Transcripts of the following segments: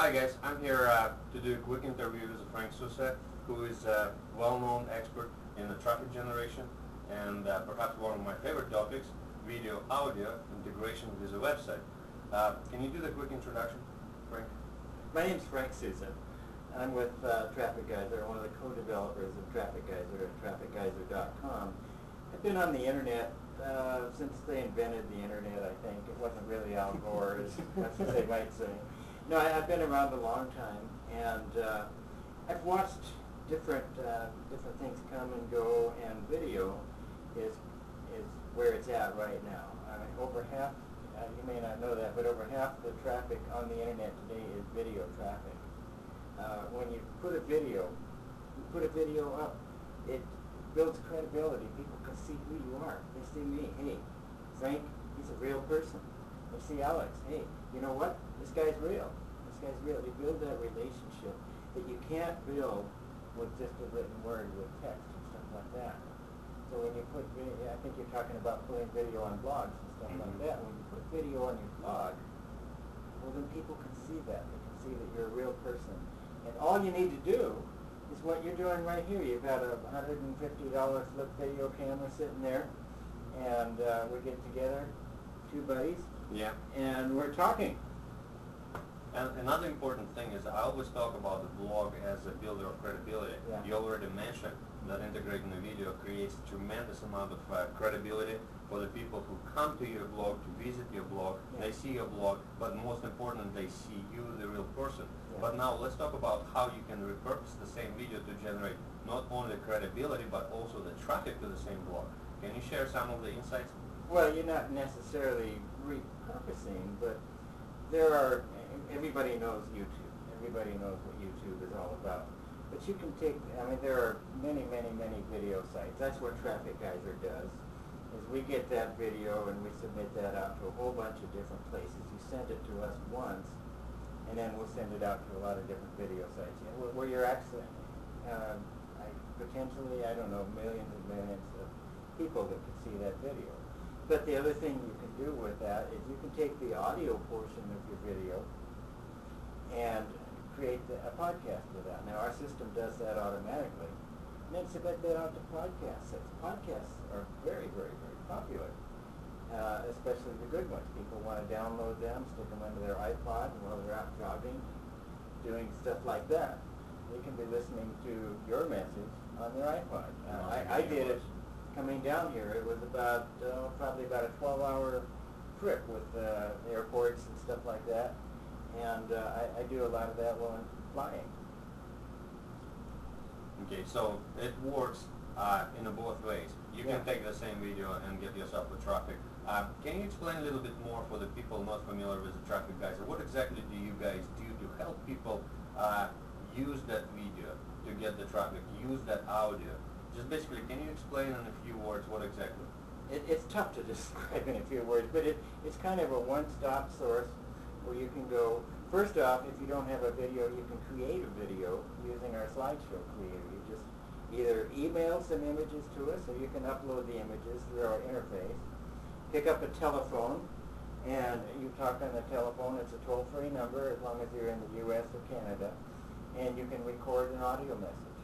Hi guys, I'm here to do a quick interview with Frank Sousa, who is a well-known expert in the traffic generation and perhaps one of my favorite topics, video audio integration with a website. Can you do the quick introduction, Frank? My name's Frank Sousa. I'm with TrafficGeyser, one of the co-developers of TrafficGeyser at trafficgeyser.com. I've been on the internet since they invented the internet, I think. It wasn't really Al Gore, as much as they might say. No, I've been around a long time, and I've watched different things come and go, and video is where it's at right now. I mean, over half, you may not know that, but over half the traffic on the internet today is video traffic. When you put a video up, it builds credibility. People can see who you are. They see me, hey, Frank, he's a real person. They see Alex, hey, you know what? This guy's real. This guy's real. You build that relationship that you can't build with just a written word with text and stuff like that. So when you put video, I think you're talking about putting video on blogs and stuff like that. When you put video on your blog, well then people can see that. They can see that you're a real person. And all you need to do is what you're doing right here. You've got a $150 flip video camera sitting there, and we get together, two buddies, Yeah. and we're talking. And another important thing is I always talk about the blog as a builder of credibility. Yeah. You already mentioned that integrating the video creates a tremendous amount of credibility for the people who come to your blog, to visit your blog. Yeah. They see your blog, but most important, they see you, the real person. Yeah. But now let's talk about how you can repurpose the same video to generate not only credibility, but also the traffic to the same blog. Can you share some of the insights? Well, you're not necessarily repurposing, but there are, everybody knows YouTube. Everybody knows what YouTube is all about. But you can take, I mean, there are many, many, many video sites. That's what TrafficGeyser does, is we get that video and we submit that out to a whole bunch of different places. You send it to us once, and then we'll send it out to a lot of different video sites. You know, where you're actually, potentially, I don't know, millions and millions of people that could see that video. But the other thing you can do with that is you can take the audio portion of your video and create a podcast with that. Now our system does that automatically, and then submit that out to podcast sites. Podcasts are very, very, very popular, especially the good ones. People want to download them, stick them into their iPod while they're out jogging, doing stuff like that. They can be listening to your message on their iPod. I did it coming down here. It was about probably about a 12-hour trip with airports and stuff like that. And I do a lot of that while I'm flying. Okay, so it works in both ways. You Yeah. can take the same video and get yourself the traffic. Can you explain a little bit more for the people not familiar with the TrafficGeyser? What exactly do you guys do to help people use that video to get the traffic, use that audio? Just basically, can you explain in a few words what exactly? It's tough to describe in a few words, but it's kind of a one-stop source where you can go. First off, if you don't have a video, you can create a video using our slideshow creator. You just either email some images to us, or you can upload the images through our interface. Pick up a telephone, and you talk on the telephone. It's a toll-free number as long as you're in the U.S. or Canada, and you can record an audio message.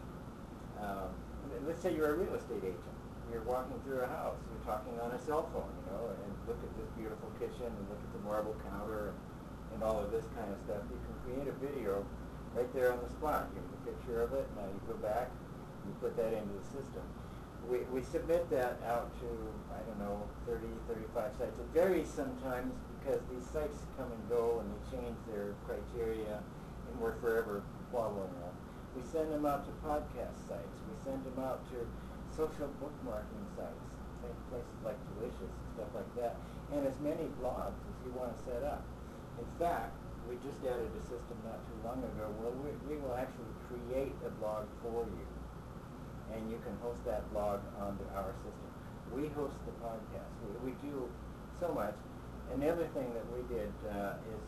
Let's say you're a real estate agent. You're walking through a house. You're talking on a cell phone, you know, and look at this beautiful kitchen, and look at the marble counter, and all of this kind of stuff. You can create a video right there on the spot. Give a picture of it. Now you go back, you put that into the system. We submit that out to, I don't know, 30, 35 sites. It varies sometimes because these sites come and go and they change their criteria, and we're forever following them. We send them out to podcast sites. We send them out to social bookmarking sites, places like Delicious and stuff like that, and as many blogs as you want to set up. In fact, we just added a system not too long ago where we will actually create a blog for you, and you can host that blog onto our system. We host the podcast. We do so much. And the other thing that we did is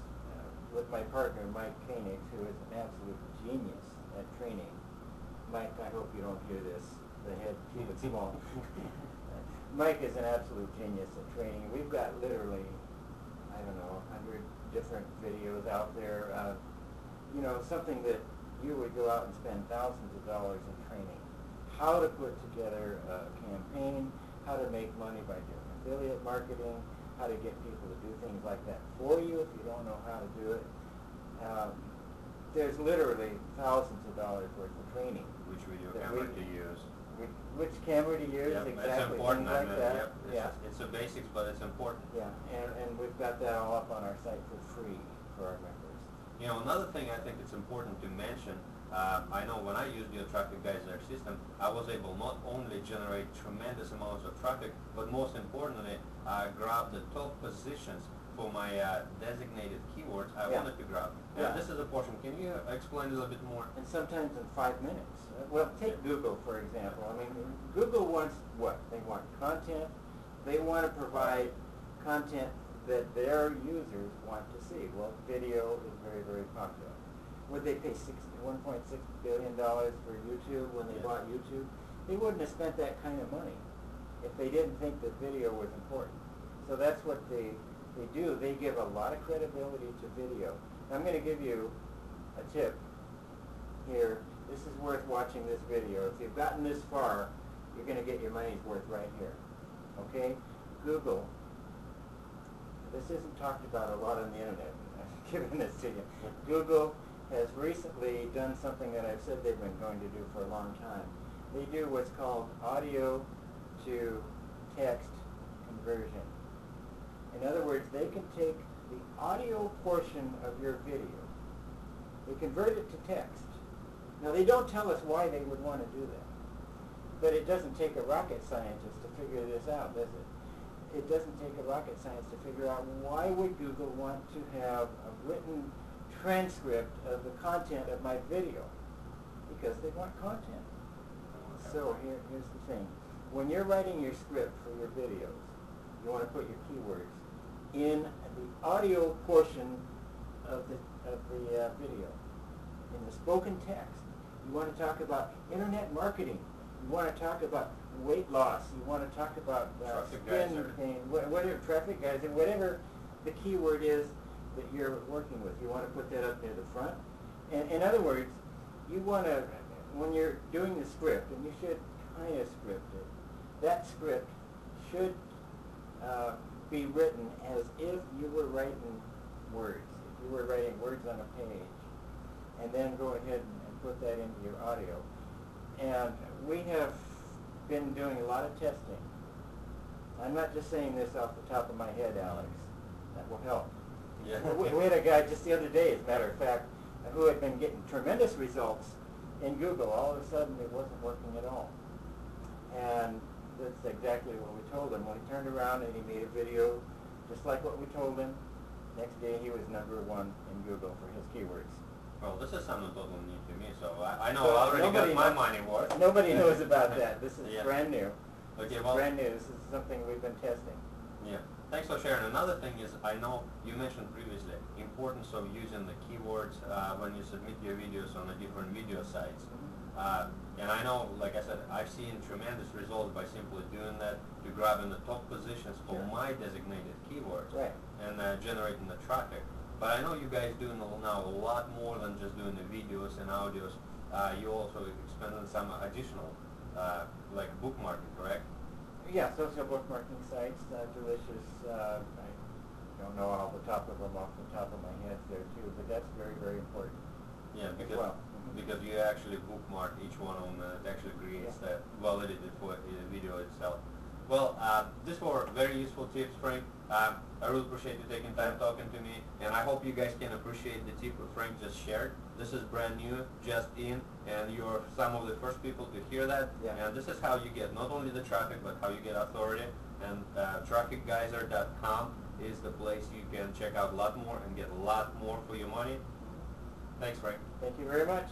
with my partner, Mike Koenig, who is an absolute genius at training. Mike, I hope you don't hear this. The head, keep it small. Mike is an absolute genius at training. We've got literally, I don't know, 100 different videos out there you know, something that you would go out and spend thousands of dollars in training. How to put together a campaign, how to make money by doing affiliate marketing, how to get people to do things like that for you if you don't know how to do it. There's literally thousands of dollars worth of training. Which video camera to use. Which camera to use, Yep, exactly, it's important. things like that. Yep, Yeah. it's the basics, but it's important. Yeah, and we've got that all up on our site for free for our members. You know, another thing I think it's important to mention, I know when I used the Traffic Geyser system, I was able not only generate tremendous amounts of traffic, but most importantly, grab the top positions for my designated keywords I Yeah. wanted to grab. Yeah. And this is a portion. Can you explain a little bit more? And sometimes in 5 minutes. Well, take Google, for example. I mean, Google wants what? They want content. They want to provide content that their users want to see. Well, video is very, very popular. Would they pay $1.6 billion for YouTube when they bought YouTube? They wouldn't have spent that kind of money if they didn't think that video was important. So that's what they do. They give a lot of credibility to video. I'm going to give you a tip here. This is worth watching this video. If you've gotten this far, you're going to get your money's worth right here. Okay? Google. This isn't talked about a lot on the internet. I'm giving this to you. Google has recently done something that I've said they've been going to do for a long time. They do what's called audio to text conversion. In other words, they can take the audio portion of your video, they convert it to text. Now, they don't tell us why they would want to do that, but it doesn't take a rocket scientist to figure this out, does it? It doesn't take a rocket science to figure out why would Google want to have a written transcript of the content of my video, because they want content. So here's the thing. When you're writing your script for your videos, you want to put your keywords in the audio portion of the video. In the spoken text, you want to talk about internet marketing. You want to talk about weight loss. You want to talk about skin pain, whatever, traffic geyser, whatever the keyword is that you're working with. You want to put that up near the front. And in other words, you want to, when you're doing the script, and you should kind of script it, that script should be written as if you were writing words. If you were writing words on a page, and then go ahead and put that into your audio. And we have been doing a lot of testing. I'm not just saying this off the top of my head, Alex. That will help. Yeah. We had a guy just the other day, as a matter of fact, who had been getting tremendous results in Google. All of a sudden, it wasn't working at all. And that's exactly what we told him. When he turned around and he made a video just like what we told him, next day he was #1 in Google for his keywords. Well, this is something totally new to me, so I know So I already got my money worth. Nobody knows about that. This is brand new. Okay, well, Brand new. This is something we've been testing. yeah. Thanks for sharing. Another thing is, I know you mentioned previously, importance of using the keywords when you submit your videos on the different video sites. And I know, like I said, I've seen tremendous results by simply doing that, to grabbing the top positions for my designated keywords and generating the traffic. But I know you guys do now a lot more than just doing the videos and audios. You also expanded some additional, like bookmarking, correct? Yeah, social bookmarking sites, Delicious. I don't know off the top of my head there too, but that's very, very important. Yeah, because well. because you actually bookmark each one of them, and it actually creates that validity for the video itself. Well, these were very useful tips, Frank. I really appreciate you taking time talking to me, and I hope you guys can appreciate the tip that Frank just shared. This is brand new, just in, and you're some of the first people to hear that. And this is how you get not only the traffic, but how you get authority. And TrafficGeyser.com is the place you can check out a lot more and get a lot more for your money. Thanks, Frank. Thank you very much.